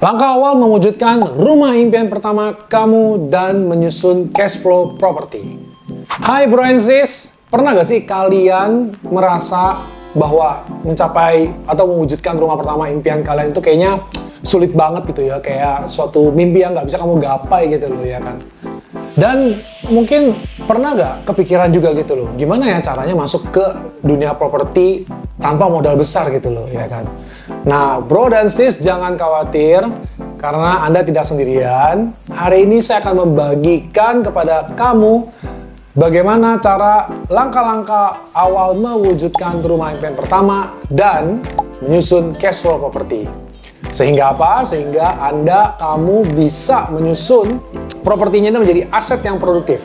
Langkah awal mewujudkan rumah impian pertama kamu dan menyusun cash flow property. Hai bro and sis, pernah gak sih kalian merasa bahwa mencapai atau mewujudkan rumah pertama impian kalian itu kayaknya sulit banget gitu ya, kayak suatu mimpi yang gak bisa kamu gapai gitu loh ya kan. Dan mungkin pernah gak kepikiran juga gitu loh, gimana ya caranya masuk ke dunia properti tanpa modal besar gitu loh ya kan. Nah bro dan sis jangan khawatir, karena Anda tidak sendirian. Hari ini saya akan membagikan kepada kamu bagaimana cara langkah-langkah awal mewujudkan rumah impian pertama dan menyusun cash flow properti. Sehingga apa? Sehingga kamu bisa menyusun propertinya itu menjadi aset yang produktif.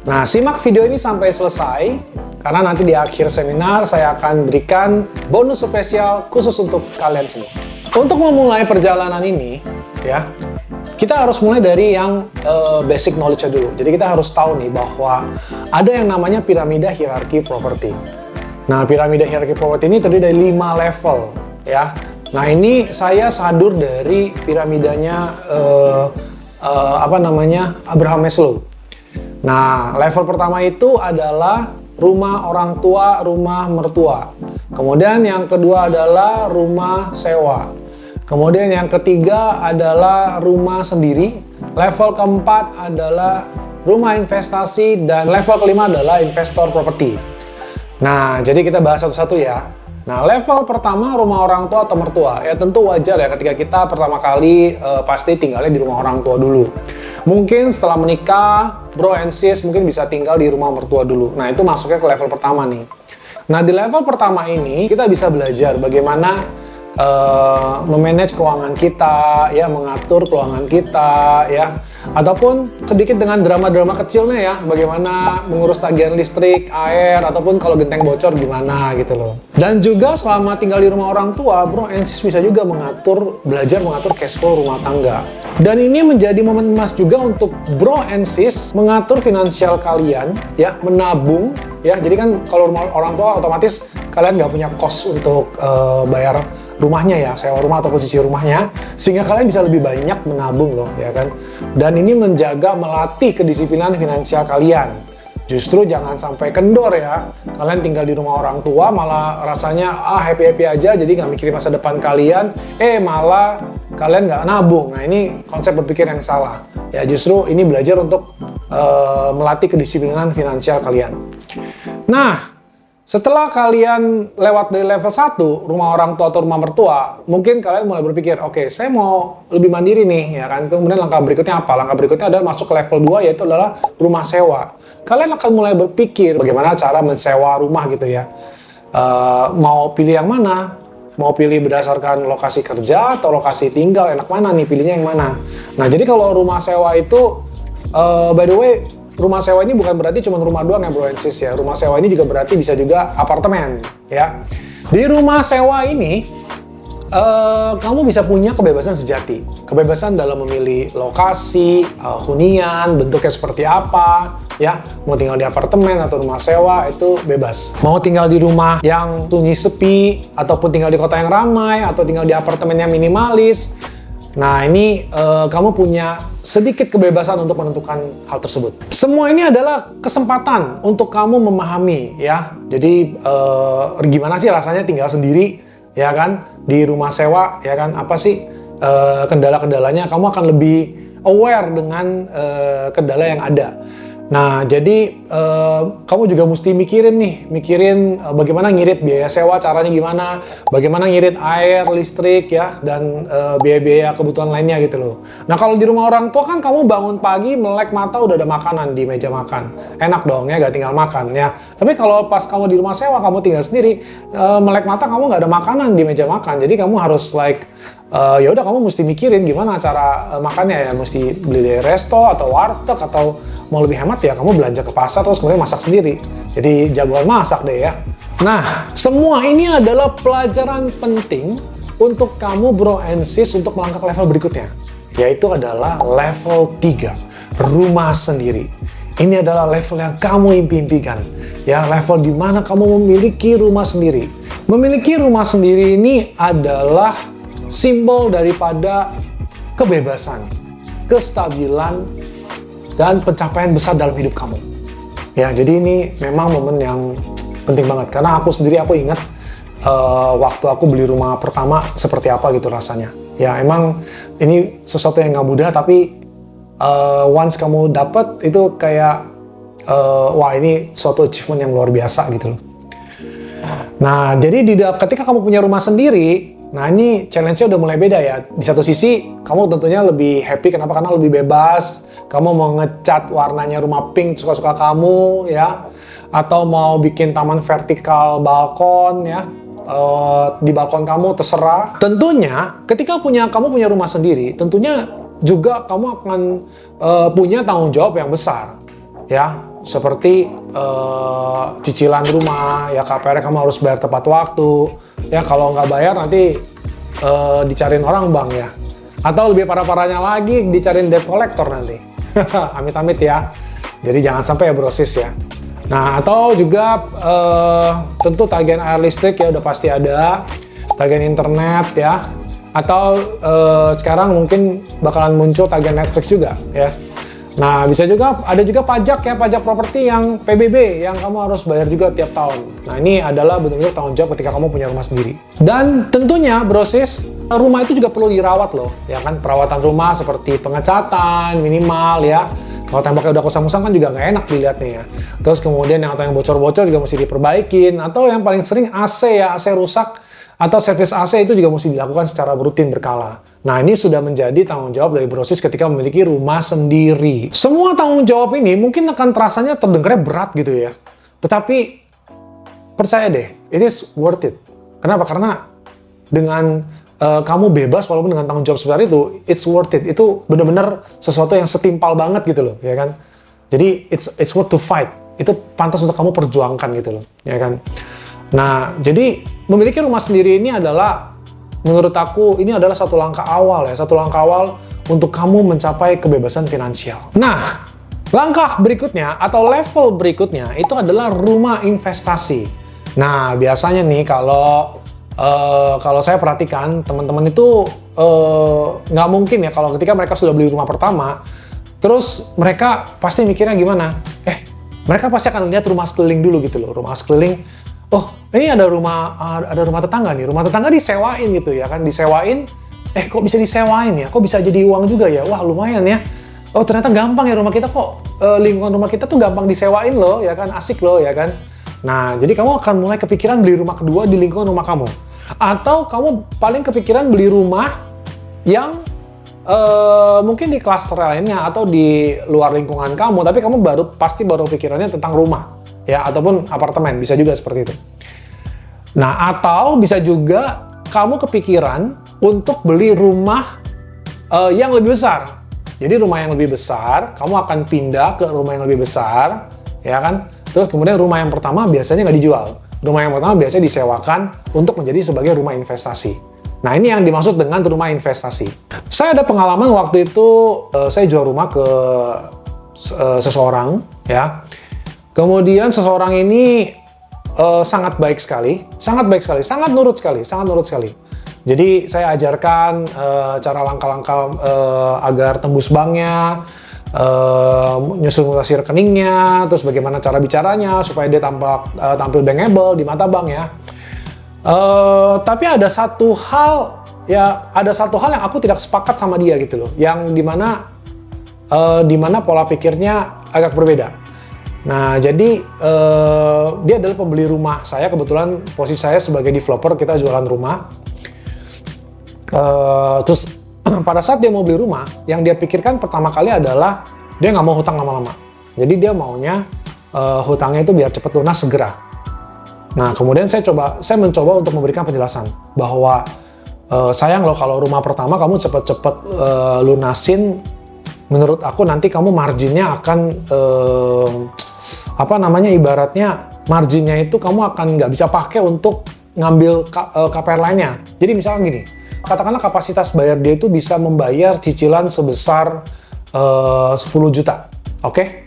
Nah, simak video ini sampai selesai, karena nanti di akhir seminar saya akan berikan bonus spesial khusus untuk kalian semua. Untuk memulai perjalanan ini, ya, kita harus mulai dari yang basic knowledge-nya dulu. Jadi kita harus tahu nih bahwa ada yang namanya piramida hierarki properti. Nah, piramida hierarki properti ini terdiri dari 5 level, ya. Nah, ini saya sadur dari piramidanya Abraham Maslow. Nah, level pertama itu adalah rumah orang tua, rumah mertua. Kemudian yang kedua adalah rumah sewa. Kemudian yang ketiga adalah rumah sendiri. Level keempat adalah rumah investasi. Dan level kelima adalah investor properti. Nah, jadi kita bahas satu-satu ya. Nah, level pertama rumah orang tua atau mertua. Ya tentu wajar ya ketika kita pertama kali pasti tinggalnya di rumah orang tua dulu. Mungkin setelah menikah, bro and sis mungkin bisa tinggal di rumah mertua dulu. Nah, itu masuknya ke level pertama nih. Nah, di level pertama ini kita bisa belajar bagaimana memanage keuangan kita, ya, mengatur keuangan kita, ya, ataupun sedikit dengan drama-drama kecilnya ya, bagaimana mengurus tagihan listrik, air, ataupun kalau genteng bocor gimana gitu loh. Dan juga selama tinggal di rumah orang tua, bro and sis bisa juga belajar mengatur cash flow rumah tangga. Dan ini menjadi momen emas juga untuk bro and sis mengatur finansial kalian, ya, menabung, ya. Jadi kan kalau rumah orang tua otomatis kalian nggak punya cost untuk bayar rumahnya ya, sewa rumah ataupun cicil rumahnya, sehingga kalian bisa lebih banyak menabung loh, ya kan. Dan ini melatih kedisiplinan finansial kalian. Justru jangan sampai kendor ya, kalian tinggal di rumah orang tua malah rasanya happy-happy aja, jadi nggak mikirin masa depan kalian, malah kalian nggak nabung. Nah, ini konsep berpikir yang salah ya. Justru ini belajar untuk melatih kedisiplinan finansial kalian. Nah, setelah kalian lewat dari level 1, rumah orang tua atau rumah mertua, mungkin kalian mulai berpikir, oke, saya mau lebih mandiri nih, ya kan? Kemudian langkah berikutnya apa? Langkah berikutnya adalah masuk ke level 2, yaitu adalah rumah sewa. Kalian akan mulai berpikir bagaimana cara mensewa rumah gitu ya. Mau pilih yang mana? Mau pilih berdasarkan lokasi kerja atau lokasi tinggal, enak mana nih, pilihnya yang mana? Nah, jadi kalau rumah sewa itu, by the way, rumah sewa ini bukan berarti cuma rumah doang ya bro and sis ya. Rumah sewa ini juga berarti bisa juga apartemen ya. Di rumah sewa ini kamu bisa punya kebebasan sejati. Kebebasan dalam memilih lokasi, hunian, bentuknya seperti apa ya. Mau tinggal di apartemen atau rumah sewa itu bebas. Mau tinggal di rumah yang sunyi sepi, ataupun tinggal di kota yang ramai, atau tinggal di apartemen yang minimalis. Nah, ini kamu punya sedikit kebebasan untuk menentukan hal tersebut. Semua ini adalah kesempatan untuk kamu memahami ya. Jadi gimana sih rasanya tinggal sendiri ya kan di rumah sewa ya kan? Apa sih kendala-kendalanya? Kamu akan lebih aware dengan kendala yang ada. Nah, jadi kamu juga mesti mikirin bagaimana ngirit biaya sewa, caranya gimana, bagaimana ngirit air, listrik ya, dan biaya-biaya kebutuhan lainnya gitu loh. Nah, kalau di rumah orang tua kan kamu bangun pagi, melek mata udah ada makanan di meja makan. Enak dong ya, gak tinggal makan ya. Tapi kalau pas kamu di rumah sewa, kamu tinggal sendiri, melek mata kamu gak ada makanan di meja makan. Jadi kamu harus ya udah kamu mesti mikirin gimana cara makannya ya, mesti beli dari resto atau warteg, atau mau lebih hemat ya kamu belanja ke pasar terus kemudian masak sendiri. Jadi jagoan masak deh ya. Nah, semua ini adalah pelajaran penting untuk kamu bro and sis untuk melangkah ke level berikutnya, yaitu adalah level 3, rumah sendiri. Ini adalah level yang kamu impikan, ya, level di mana kamu memiliki rumah sendiri. Memiliki rumah sendiri ini adalah simbol daripada kebebasan, kestabilan, dan pencapaian besar dalam hidup kamu. Ya, jadi ini memang momen yang penting banget. Karena aku ingat waktu aku beli rumah pertama seperti apa gitu rasanya. Ya, emang ini sesuatu yang nggak mudah, tapi once kamu dapet itu kayak wah, ini suatu achievement yang luar biasa gitu loh. Nah, jadi ketika kamu punya rumah sendiri, nah ini challenge-nya udah mulai beda ya. Di satu sisi, kamu tentunya lebih happy. Kenapa? Karena lebih bebas. Kamu mau ngecat warnanya rumah pink suka-suka kamu ya. Atau mau bikin taman vertikal balkon ya. Di balkon kamu terserah. Tentunya, ketika kamu punya rumah sendiri, tentunya juga kamu akan punya tanggung jawab yang besar. Ya, seperti cicilan rumah, ya KPR kamu harus bayar tepat waktu. Ya, kalau nggak bayar nanti dicariin orang bank ya. Atau lebih parah-parahnya lagi dicariin debt collector nanti. Amit-amit ya. Jadi jangan sampai ya brosis ya. Nah, atau juga tentu tagihan air listrik ya udah pasti ada. Tagihan internet ya. Atau sekarang mungkin bakalan muncul tagihan Netflix juga ya. Nah, ada juga pajak ya, pajak properti yang PBB yang kamu harus bayar juga tiap tahun. Nah, ini adalah benar-benar tanggung jawab ketika kamu punya rumah sendiri. Dan tentunya, brosis, rumah itu juga perlu dirawat loh, ya kan? Perawatan rumah seperti pengecatan minimal ya. Kalau temboknya udah kusam-kusam kan juga nggak enak dilihatnya ya. Terus kemudian yang bocor-bocor juga mesti diperbaikin. Atau yang paling sering AC ya, AC rusak. Atau servis AC itu juga mesti dilakukan secara rutin berkala. Nah, ini sudah menjadi tanggung jawab dari brosis ketika memiliki rumah sendiri. Semua tanggung jawab ini mungkin akan terasanya terdengarnya berat gitu ya. Tetapi percaya deh, it is worth it. Kenapa? Karena dengan kamu bebas walaupun dengan tanggung jawab sebesar itu, it's worth it. Itu benar-benar sesuatu yang setimpal banget gitu loh, ya kan? Jadi it's worth to fight. Itu pantas untuk kamu perjuangkan gitu loh, ya kan? Nah, jadi memiliki rumah sendiri ini adalah, menurut aku, ini adalah satu langkah awal ya. Satu langkah awal untuk kamu mencapai kebebasan finansial. Nah, langkah berikutnya atau level berikutnya itu adalah rumah investasi. Nah, biasanya nih kalau saya perhatikan, teman-teman itu nggak mungkin ya kalau ketika mereka sudah beli rumah pertama, terus mereka pasti mikirnya gimana? Mereka pasti akan lihat rumah sekeliling dulu gitu loh. Rumah sekeliling, oh, ini ada rumah tetangga nih. Rumah tetangga disewain gitu ya kan, disewain. Kok bisa disewain ya? Kok bisa jadi uang juga ya? Wah, lumayan ya. Oh, ternyata gampang ya rumah kita kok. Lingkungan rumah kita tuh gampang disewain loh, ya kan? Asik loh, ya kan? Nah, jadi kamu akan mulai kepikiran beli rumah kedua di lingkungan rumah kamu. Atau kamu paling kepikiran beli rumah yang mungkin di klaster lainnya atau di luar lingkungan kamu, tapi kamu pasti baru pikirannya tentang rumah. Ya, ataupun apartemen, bisa juga seperti itu. Nah, atau bisa juga kamu kepikiran untuk beli rumah yang lebih besar. Jadi rumah yang lebih besar, kamu akan pindah ke rumah yang lebih besar, ya kan? Terus kemudian rumah yang pertama biasanya nggak dijual. Rumah yang pertama biasanya disewakan untuk menjadi sebagai rumah investasi. Nah, ini yang dimaksud dengan rumah investasi. Saya ada pengalaman waktu itu, saya jual rumah ke seseorang, ya. Kemudian seseorang ini sangat baik sekali, sangat nurut sekali. Jadi saya ajarkan cara langkah-langkah agar tembus banknya, nyusun mutasi rekeningnya, terus bagaimana cara bicaranya supaya dia tampil bankable di mata bank ya. Tapi ada satu hal yang aku tidak sepakat sama dia gitu loh, yang dimana pola pikirnya agak berbeda. Nah, jadi dia adalah pembeli rumah saya. Kebetulan posisi saya sebagai developer, kita jualan rumah. Terus pada saat dia mau beli rumah, yang dia pikirkan pertama kali adalah dia nggak mau hutang lama-lama. Jadi dia maunya hutangnya itu biar cepat lunas segera. Nah, kemudian saya mencoba untuk memberikan penjelasan bahwa sayang loh kalau rumah pertama kamu cepet-cepet lunasin. Menurut aku nanti kamu marginnya akan ibaratnya marginnya itu kamu akan nggak bisa pakai untuk ngambil KPR lainnya. Jadi misalnya gini, katakanlah kapasitas bayar dia itu bisa membayar cicilan sebesar 10 juta, oke?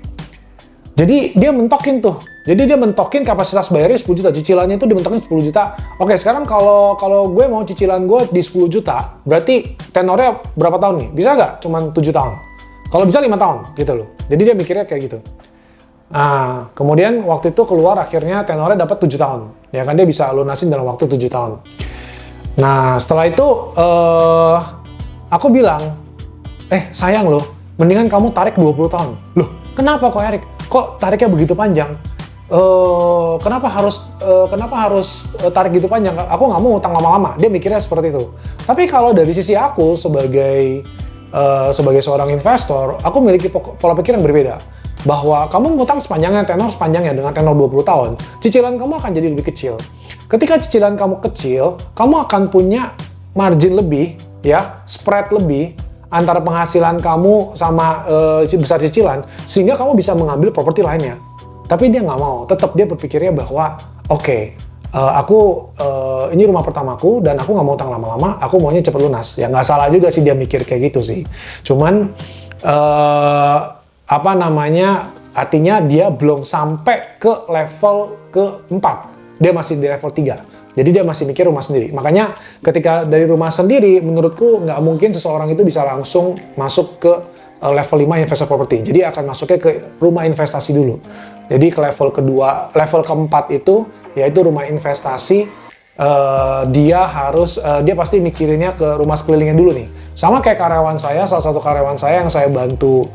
Jadi dia mentokin tuh Jadi dia mentokin kapasitas bayarnya 10 juta, cicilannya itu dimentokin 10 juta. Oke, sekarang kalau gue mau cicilan gue di 10 juta, berarti tenornya berapa tahun nih? Bisa nggak? Cuman 7 tahun. Kalau bisa 5 tahun, gitu loh. Jadi dia mikirnya kayak gitu. Nah, kemudian waktu itu keluar akhirnya tenornya dapat 7 tahun. Ya kan, dia bisa lunasin dalam waktu 7 tahun. Nah, setelah itu aku bilang, sayang loh, mendingan kamu tarik 20 tahun. Loh, kenapa kok Erik? Kok tariknya begitu panjang? Kenapa harus tarik gitu panjang? Aku nggak mau utang lama-lama. Dia mikirnya seperti itu. Tapi kalau dari sisi aku sebagai seorang investor, aku memiliki pola pikir yang berbeda. Bahwa kamu ngutang sepanjangnya, tenor sepanjangnya dengan tenor 20 tahun, cicilan kamu akan jadi lebih kecil. Ketika cicilan kamu kecil, kamu akan punya margin lebih, ya, spread lebih antara penghasilan kamu sama besar cicilan, sehingga kamu bisa mengambil properti lainnya. Tapi dia nggak mau, tetap dia berpikirnya bahwa ini rumah pertamaku dan aku nggak mau utang lama-lama, aku maunya cepet lunas. Ya nggak salah juga sih dia mikir kayak gitu sih. Cuman artinya dia belum sampai ke level ke-4. Dia masih di level 3. Jadi dia masih mikir rumah sendiri. Makanya ketika dari rumah sendiri, menurutku nggak mungkin seseorang itu bisa langsung masuk ke level 5 investor property. Jadi akan masuknya ke rumah investasi dulu. Jadi ke level kedua, level keempat itu yaitu rumah investasi. Dia pasti mikirinnya ke rumah sekelilingnya dulu nih. Sama kayak karyawan saya, salah satu karyawan saya yang saya bantu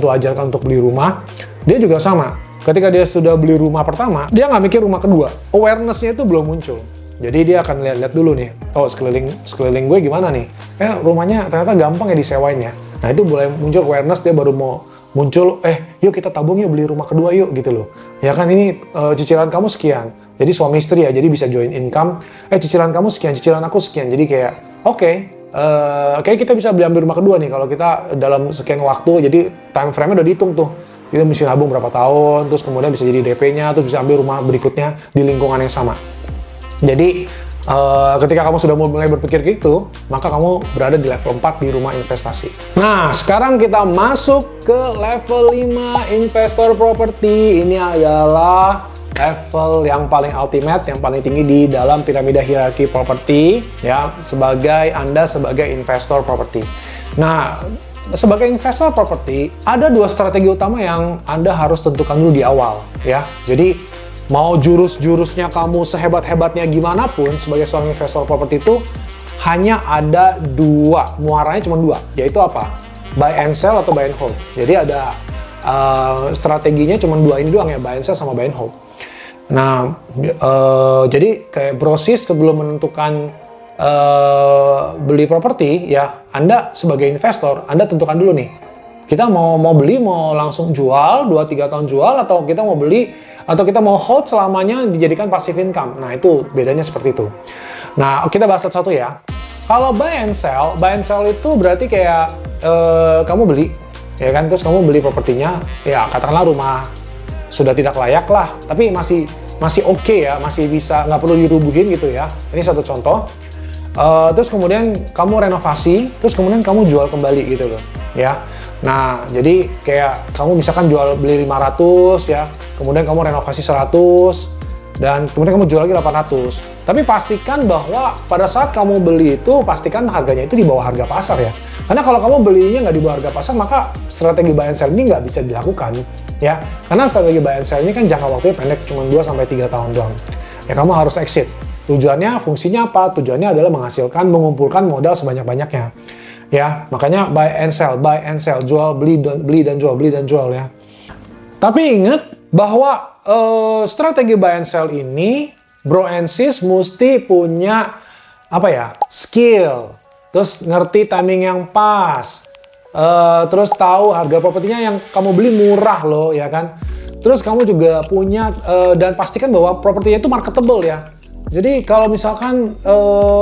ajarkan untuk beli rumah, dia juga sama. Ketika dia sudah beli rumah pertama, dia nggak mikir rumah kedua. Awareness-nya itu belum muncul. Jadi dia akan lihat-lihat dulu nih, sekeliling gue gimana nih? Rumahnya ternyata gampang ya disewain ya. Nah itu boleh muncul awareness, dia baru mau muncul, yuk kita tabung yuk beli rumah kedua yuk gitu loh. Ya kan ini cicilan kamu sekian. Jadi suami istri ya, jadi bisa join income. Cicilan kamu sekian, cicilan aku sekian. Jadi kayak kayak kita bisa ambil rumah kedua nih kalau kita dalam sekian waktu. Jadi time frame-nya udah dihitung tuh. Kita mesti nabung berapa tahun, terus kemudian bisa jadi DP-nya, terus bisa ambil rumah berikutnya di lingkungan yang sama. Jadi ketika kamu sudah mulai berpikir gitu, maka kamu berada di level 4 di rumah investasi. Nah, sekarang kita masuk ke level 5 investor property. Ini adalah level yang paling ultimate, yang paling tinggi di dalam piramida hierarki properti, ya, Anda sebagai investor properti. Nah, sebagai investor properti, ada 2 strategi utama yang Anda harus tentukan dulu di awal, ya. Jadi, mau jurus-jurusnya kamu sehebat-hebatnya gimana pun, sebagai seorang investor properti itu hanya ada 2, muaranya cuma 2, yaitu apa? Buy and sell atau buy and hold. Jadi ada strateginya cuma 2 ini doang ya, buy and sell sama buy and hold. Nah, jadi kayak brosis sebelum menentukan beli properti, ya Anda sebagai investor, Anda tentukan dulu nih, kita mau beli, mau langsung jual, 2-3 tahun jual, atau kita mau beli, atau kita mau hold selamanya dijadikan passive income. Nah itu bedanya seperti itu. Nah kita bahas satu-satu ya. Kalau buy and sell itu berarti kayak kamu beli, ya kan, terus kamu beli propertinya, ya katakanlah rumah sudah tidak layak lah, tapi masih oke ya, masih bisa, nggak perlu dirubuhin gitu ya. Ini satu contoh. Terus kemudian kamu renovasi, terus kemudian kamu jual kembali gitu loh, ya. Nah, jadi kayak kamu misalkan beli 500 ya, kemudian kamu renovasi 100, dan kemudian kamu jual lagi 800. Tapi pastikan bahwa pada saat kamu beli itu, pastikan harganya itu di bawah harga pasar ya. Karena kalau kamu belinya nggak di bawah harga pasar, maka strategi buy and sell ini nggak bisa dilakukan, ya. Karena strategi buy and sell ini kan jangka waktunya pendek, cuma 2-3 tahun doang. Ya, kamu harus exit. Tujuannya, fungsinya apa? Tujuannya adalah mengumpulkan modal sebanyak-banyaknya. Ya, makanya buy and sell, jual, beli dan jual ya. Tapi ingat bahwa strategi buy and sell ini, bro and sis mesti punya skill, terus ngerti timing yang pas, terus tahu harga propertinya yang kamu beli murah loh, ya kan. Terus kamu juga punya dan pastikan bahwa propertinya itu marketable ya. Jadi kalau misalkan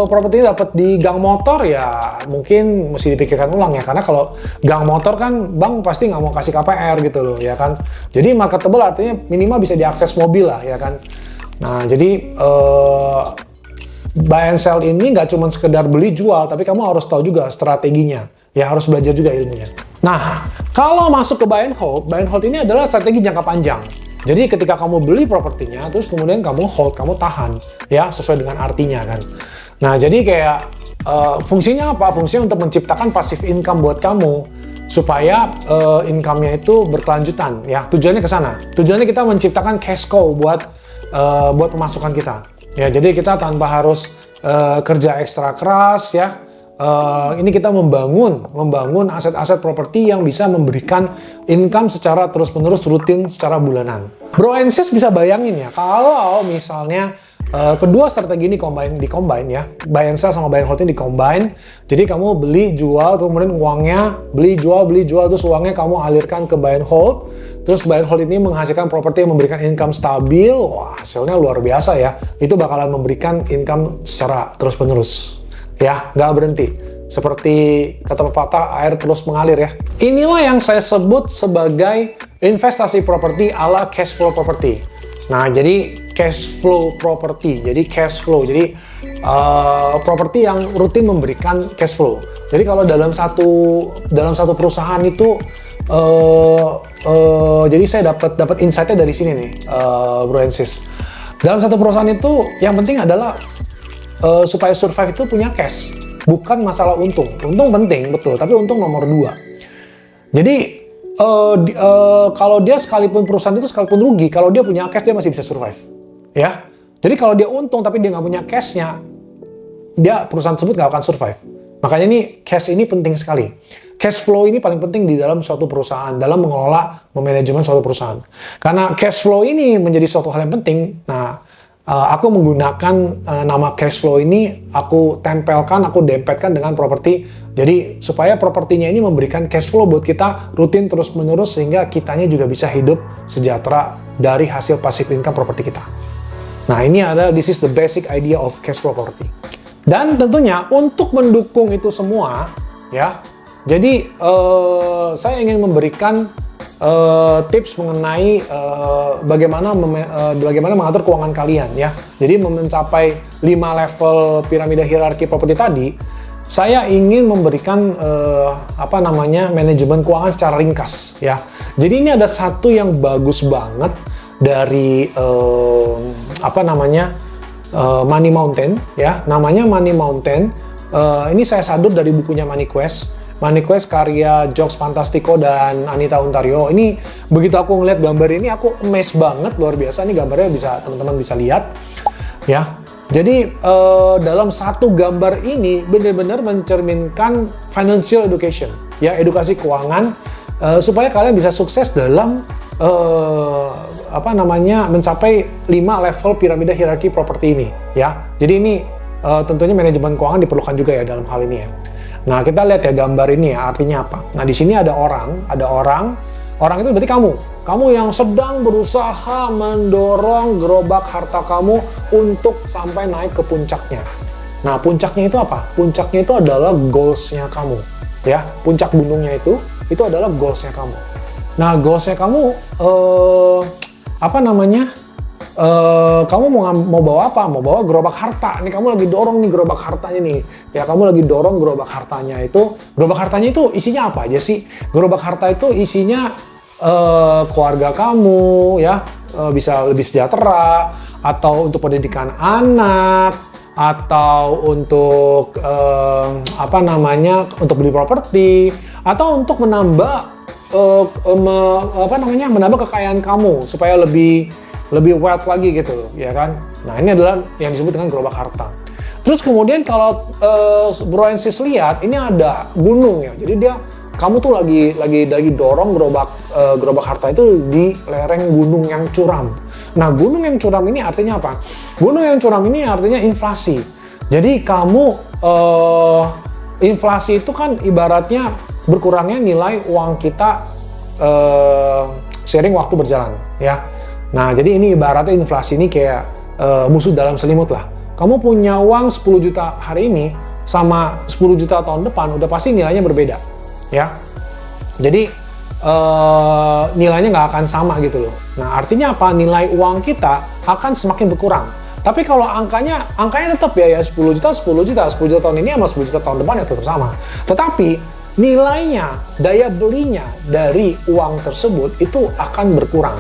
propertinya dapat di gang motor, ya mungkin mesti dipikirkan ulang ya, karena kalau gang motor kan bank pasti nggak mau kasih KPR gitu loh, ya kan. Jadi marketable artinya minimal bisa diakses mobil lah, ya kan. Nah jadi buy and sell ini nggak cuma sekedar beli jual, tapi kamu harus tahu juga strateginya, ya harus belajar juga ilmunya. Nah kalau masuk ke buy and hold ini adalah strategi jangka panjang. Jadi ketika kamu beli propertinya, terus kemudian kamu hold, kamu tahan, ya sesuai dengan artinya kan. Nah jadi kayak fungsinya apa? Fungsinya untuk menciptakan passive income buat kamu supaya income-nya itu berkelanjutan, ya. Tujuannya ke sana. Tujuannya kita menciptakan cash cow buat pemasukan kita. Ya jadi kita tanpa harus kerja ekstra keras, ya. Ini kita membangun aset-aset properti yang bisa memberikan income secara terus-menerus rutin secara bulanan. Bro and sis bisa bayangin ya, kalau misalnya kedua strategi ini di-combine ya, buy and sell sama buy and hold ini di-combine. Jadi kamu beli, jual, kemudian uangnya beli, jual, terus uangnya kamu alirkan ke buy and hold. Terus buy and hold ini menghasilkan properti yang memberikan income stabil. Wah, hasilnya luar biasa ya. Itu bakalan memberikan income secara terus-menerus. Ya, nggak berhenti. Seperti kata pepatah, air terus mengalir ya. Inilah yang saya sebut sebagai investasi properti ala cash flow property. Nah, jadi cash flow property. Jadi cash flow. Jadi properti yang rutin memberikan cash flow. Jadi kalau dalam satu perusahaan itu jadi saya dapat insight-nya dari sini nih, bro and sis. Dalam satu perusahaan itu yang penting adalah supaya survive itu punya cash, bukan masalah untung. Untung penting, betul, tapi untung nomor 2. Jadi kalau dia perusahaan itu sekalipun rugi, kalau dia punya cash dia masih bisa survive, ya. Jadi kalau dia untung tapi dia nggak punya cashnya, perusahaan tersebut nggak akan survive. Makanya ini cash ini penting sekali. Cash flow ini paling penting di dalam suatu perusahaan, dalam mengelola, memanajemen suatu perusahaan. Karena cash flow ini menjadi suatu hal yang penting. Nah, aku menggunakan nama cash flow ini, aku dempetkan dengan properti. Jadi supaya propertinya ini memberikan cash flow buat kita rutin terus-menerus sehingga kitanya juga bisa hidup sejahtera dari hasil passive income properti kita. Nah, this is the basic idea of cash flow property. Dan tentunya untuk mendukung itu semua, ya. Jadi saya ingin memberikan tips mengenai bagaimana mengatur keuangan kalian ya. Jadi mencapai 5 level piramida hierarki properti tadi, saya ingin memberikan manajemen keuangan secara ringkas ya. Jadi ini ada satu yang bagus banget dari Money Mountain ya. Namanya Money Mountain. Ini saya sadur dari bukunya Money Quest karya Jocks Fantastico dan Anita Ontario. Ini begitu aku ngeliat gambar ini, aku amazed banget, luar biasa. Ini gambarnya teman-teman bisa lihat ya. Jadi dalam satu gambar ini benar-benar mencerminkan financial education ya, edukasi keuangan supaya kalian bisa sukses dalam mencapai 5 level piramida hierarki properti ini ya. Jadi ini tentunya manajemen keuangan diperlukan juga ya dalam hal ini ya. Nah, kita lihat ya gambar ini ya, artinya apa? Nah, di sini ada orang itu berarti kamu yang sedang berusaha mendorong gerobak harta kamu untuk sampai naik ke puncaknya. Nah, puncaknya itu apa? Puncaknya itu adalah goals-nya kamu, ya. Puncak gunungnya itu adalah goals-nya kamu. Nah, goals-nya kamu kamu mau bawa apa? Mau bawa gerobak harta. Nih kamu lagi dorong nih gerobak hartanya nih. Ya kamu lagi dorong gerobak hartanya itu. Gerobak hartanya itu isinya apa aja sih? Gerobak harta itu isinya keluarga kamu ya, bisa lebih sejahtera, atau untuk pendidikan anak, atau untuk untuk beli properti, atau untuk menambah menambah kekayaan kamu supaya lebih wealth lagi gitu ya kan. Nah, ini adalah yang disebut dengan gerobak harta. Terus kemudian kalau bro and sis lihat, ini ada gunung ya. Jadi kamu tuh lagi dorong gerobak harta itu di lereng gunung yang curam. Nah, gunung yang curam ini artinya apa? Gunung yang curam ini artinya inflasi. Jadi kamu inflasi itu kan ibaratnya berkurangnya nilai uang kita seiring waktu berjalan ya. Nah, jadi ini ibaratnya inflasi ini kayak musuh dalam selimut lah. Kamu punya uang 10 juta hari ini sama 10 juta tahun depan, udah pasti nilainya berbeda, ya. Jadi nilainya nggak akan sama gitu loh. Nah, artinya apa? Nilai uang kita akan semakin berkurang. Tapi kalau angkanya tetap ya 10 juta tahun ini sama 10 juta tahun depan ya tetap sama. Tetapi nilainya, daya belinya dari uang tersebut itu akan berkurang.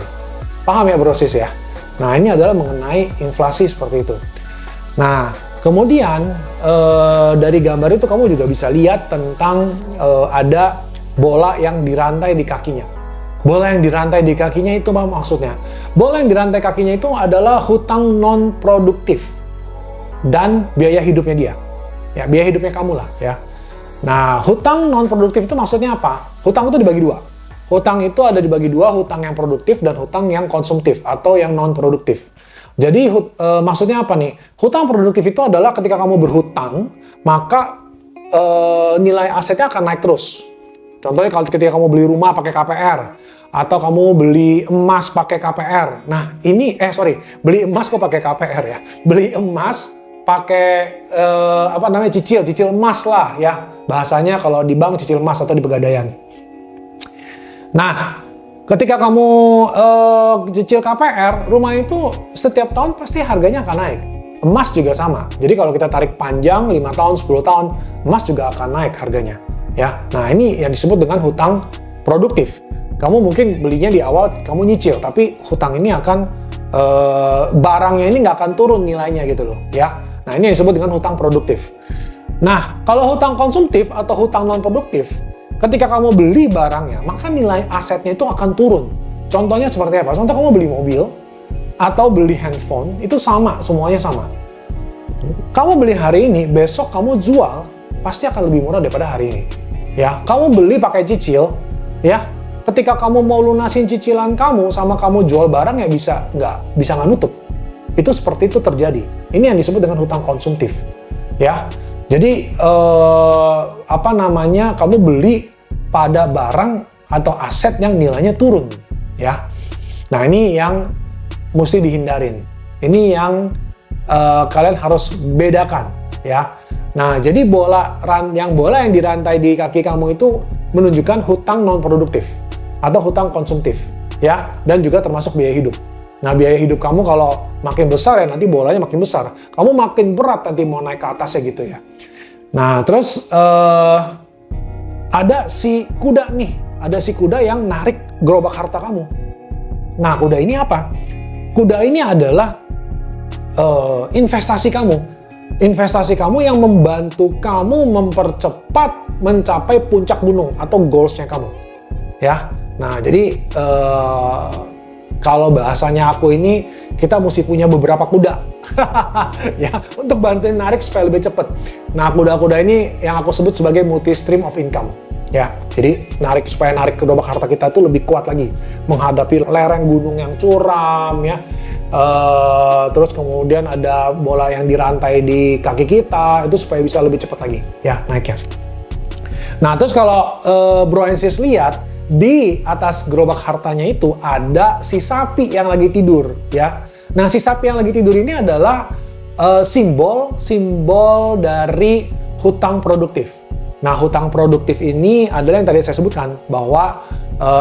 Paham ya brosis ya? Nah, ini adalah mengenai inflasi seperti itu. Nah, kemudian dari gambar itu kamu juga bisa lihat tentang ada bola yang dirantai di kakinya. Bola yang dirantai di kakinya itu apa maksudnya? Bola yang dirantai kakinya itu adalah hutang non produktif dan biaya hidupnya dia. Ya, biaya hidupnya kamu lah ya. Nah, hutang non produktif itu maksudnya apa? Hutang itu dibagi dua. Hutang itu ada dibagi dua, hutang yang produktif dan hutang yang konsumtif atau yang non produktif. Jadi maksudnya apa nih? Hutang produktif itu adalah ketika kamu berhutang, maka nilai asetnya akan naik terus. Contohnya kalau ketika kamu beli rumah pakai KPR, atau kamu beli emas pakai KPR. Nah ini, beli emas kok pakai KPR ya? Beli emas pakai cicil emas lah ya. Bahasanya kalau di bank cicil emas atau di Pegadaian. Nah, ketika kamu cicil KPR, rumah itu setiap tahun pasti harganya akan naik. Emas juga sama. Jadi kalau kita tarik panjang 5 tahun, 10 tahun, emas juga akan naik harganya. Ya. Nah, ini yang disebut dengan hutang produktif. Kamu mungkin belinya di awal, kamu nyicil, tapi hutang ini akan, barangnya ini nggak akan turun nilainya gitu loh. Ya. Nah, ini yang disebut dengan hutang produktif. Nah, kalau hutang konsumtif atau hutang non-produktif, ketika kamu beli barangnya, maka nilai asetnya itu akan turun. Contohnya seperti apa? Contoh kamu beli mobil atau beli handphone, itu sama, semuanya sama. Kamu beli hari ini, besok kamu jual, pasti akan lebih murah daripada hari ini. Ya, kamu beli pakai cicil, ya. Ketika kamu mau lunasin cicilan kamu sama kamu jual barang ya bisa nggak nutup. Itu seperti itu terjadi. Ini yang disebut dengan hutang konsumtif. Ya. Jadi kamu beli pada barang atau aset yang nilainya turun, ya. Nah ini yang mesti dihindarin. Ini yang kalian harus bedakan, ya. Nah jadi bola yang dirantai di kaki kamu itu menunjukkan hutang non produktif atau hutang konsumtif, ya. Dan juga termasuk biaya hidup. Nah, biaya hidup kamu kalau makin besar ya nanti bolanya makin besar. Kamu makin berat nanti mau naik ke atasnya gitu ya. Nah, terus ada si kuda nih. Ada si kuda yang narik gerobak harta kamu. Nah, kuda ini apa? Kuda ini adalah investasi kamu. Investasi kamu yang membantu kamu mempercepat mencapai puncak gunung atau goals-nya kamu. Ya. Nah, jadi kalau bahasanya aku ini, kita mesti punya beberapa kuda ya untuk bantuin narik supaya lebih cepat. Nah, kuda-kuda ini yang aku sebut sebagai multi stream of income. Ya, jadi supaya narik gerobak harta kita itu lebih kuat lagi menghadapi lereng gunung yang curam ya. Terus kemudian ada bola yang dirantai di kaki kita itu supaya bisa lebih cepat lagi ya naiknya. Nah, terus kalau Bro and Sis lihat di atas gerobak hartanya itu ada si sapi yang lagi tidur ya. Nah, si sapi yang lagi tidur ini adalah simbol dari hutang produktif. Nah, hutang produktif ini adalah yang tadi saya sebutkan bahwa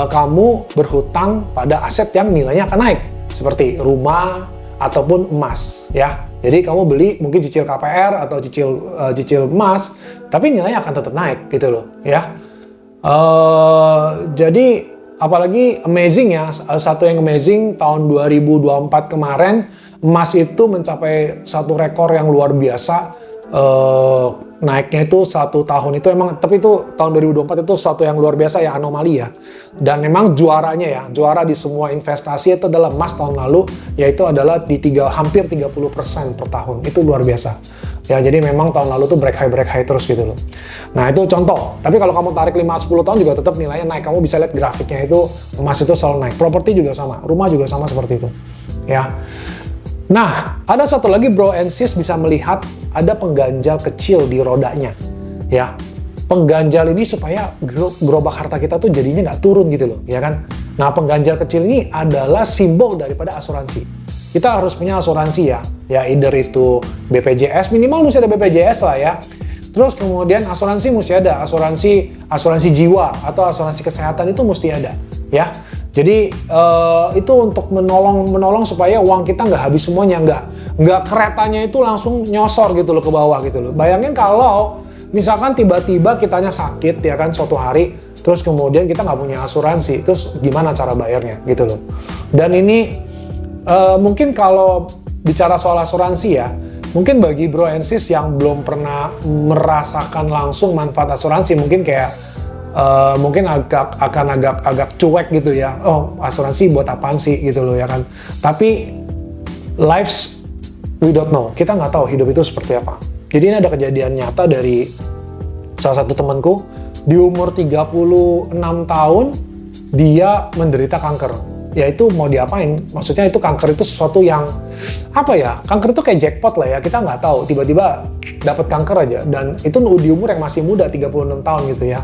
kamu berhutang pada aset yang nilainya akan naik seperti rumah ataupun emas ya. Jadi kamu beli mungkin cicil KPR atau cicil emas, tapi nilainya akan tetap naik gitu loh ya. Jadi apalagi amazing ya, satu yang amazing tahun 2024 kemarin emas itu mencapai satu rekor yang luar biasa. Naiknya itu satu tahun itu emang, tapi itu tahun 2024 itu satu yang luar biasa ya, anomali ya. Dan memang juara di semua investasi itu adalah emas tahun lalu, yaitu adalah hampir 30% per tahun. Itu luar biasa. Ya, jadi memang tahun lalu tuh break high terus gitu loh. Nah, itu contoh. Tapi kalau kamu tarik 5-10 tahun juga tetap nilainya naik. Kamu bisa lihat grafiknya itu, emas itu selalu naik. Properti juga sama, rumah juga sama seperti itu. Ya. Nah, ada satu lagi Bro and Sis bisa melihat ada pengganjal kecil di rodanya. Ya. Pengganjal ini supaya gerobak harta kita tuh jadinya nggak turun gitu loh, ya kan? Nah, pengganjal kecil ini adalah simbol daripada asuransi. Kita harus punya asuransi ya either itu BPJS, minimal mesti ada BPJS lah ya. Terus kemudian asuransi mesti ada, asuransi jiwa atau asuransi kesehatan itu mesti ada ya. Jadi itu untuk menolong supaya uang kita nggak habis semuanya, nggak keretanya itu langsung nyosor gitu loh ke bawah gitu loh. Bayangin kalau misalkan tiba-tiba kitanya sakit ya kan suatu hari, terus kemudian kita nggak punya asuransi, terus gimana cara bayarnya gitu loh. Dan ini mungkin kalau bicara soal asuransi ya, mungkin bagi bro and sis yang belum pernah merasakan langsung manfaat asuransi, mungkin kayak mungkin agak cuek gitu ya. Oh, asuransi buat apaan sih gitu loh ya kan. Tapi lives we don't know. Kita nggak tahu hidup itu seperti apa. Jadi ini ada kejadian nyata dari salah satu temanku di umur 36 tahun dia menderita kanker. Ya itu mau diapain? Maksudnya itu kanker itu sesuatu yang apa ya? Kanker itu kayak jackpot lah ya. Kita nggak tahu tiba-tiba dapat kanker aja, dan itu di umur yang masih muda 36 tahun gitu ya.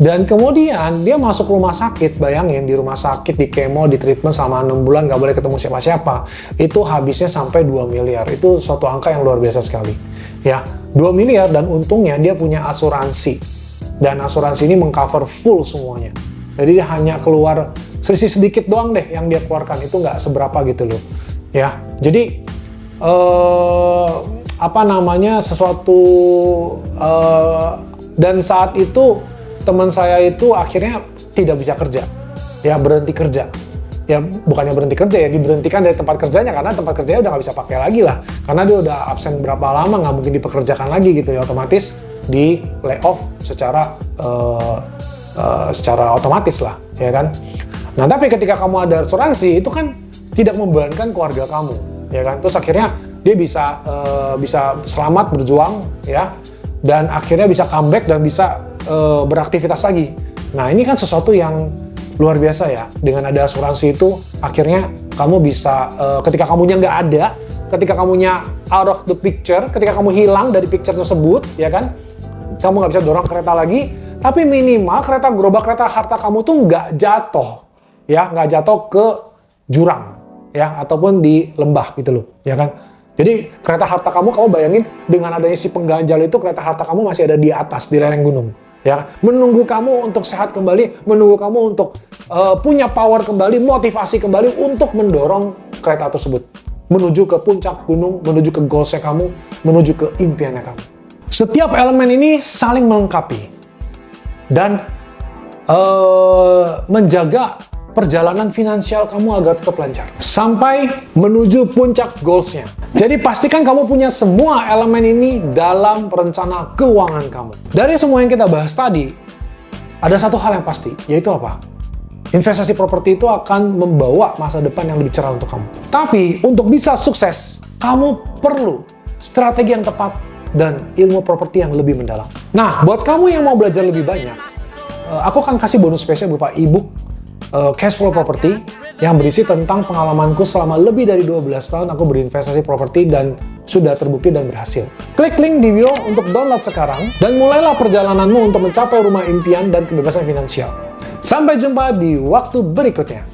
Dan kemudian dia masuk rumah sakit, bayangin di rumah sakit, di kemo, di treatment selama 6 bulan, nggak boleh ketemu siapa-siapa. Itu habisnya sampai 2 miliar, itu suatu angka yang luar biasa sekali. Ya, 2 miliar dan untungnya dia punya asuransi. Dan asuransi ini mengcover full semuanya. Jadi dia hanya keluar selisih sedikit doang deh yang dia keluarkan, itu nggak seberapa gitu loh. Ya, jadi sesuatu dan saat itu teman saya itu akhirnya tidak bisa kerja, ya berhenti kerja. Ya bukannya berhenti kerja ya, diberhentikan dari tempat kerjanya karena tempat kerjanya udah nggak bisa pakai lagi lah. Karena dia udah absen berapa lama, nggak mungkin dipekerjakan lagi gitu ya, otomatis di layoff secara otomatis lah, ya kan. Nah tapi ketika kamu ada asuransi itu kan tidak membebankan keluarga kamu, ya kan. Terus akhirnya dia bisa selamat berjuang, ya, dan akhirnya bisa comeback dan bisa beraktivitas lagi. Nah ini kan sesuatu yang luar biasa ya. Dengan ada asuransi itu akhirnya kamu bisa ketika kamunya nggak ada, ketika kamunya out of the picture, ketika kamu hilang dari picture tersebut, ya kan, kamu nggak bisa dorong kereta lagi, tapi minimal gerobak kereta harta kamu tuh nggak jatuh, ya, nggak jatuh ke jurang, ya, ataupun di lembah gitu loh, ya kan. Jadi kereta harta kamu bayangin dengan adanya si pengganjal itu, kereta harta kamu masih ada di atas, di lereng gunung. Ya, menunggu kamu untuk sehat kembali, menunggu kamu untuk punya power kembali, motivasi kembali untuk mendorong kereta tersebut menuju ke puncak gunung, menuju ke goalsnya kamu, menuju ke impiannya kamu. Setiap elemen ini saling melengkapi dan menjaga perjalanan finansial kamu agar tetap lancar sampai menuju puncak goalsnya. Jadi pastikan kamu punya semua elemen ini dalam rencana keuangan kamu. Dari semua yang kita bahas tadi, ada satu hal yang pasti, yaitu apa? Investasi properti itu akan membawa masa depan yang lebih cerah untuk kamu. Tapi untuk bisa sukses, kamu perlu strategi yang tepat dan ilmu properti yang lebih mendalam. Nah, buat kamu yang mau belajar lebih banyak, aku akan kasih bonus spesial berupa ebook Cash Flow Property yang berisi tentang pengalamanku selama lebih dari 12 tahun aku berinvestasi properti dan sudah terbukti dan berhasil. Klik link di bio untuk download sekarang dan mulailah perjalananmu untuk mencapai rumah impian dan kebebasan finansial. Sampai jumpa di waktu berikutnya.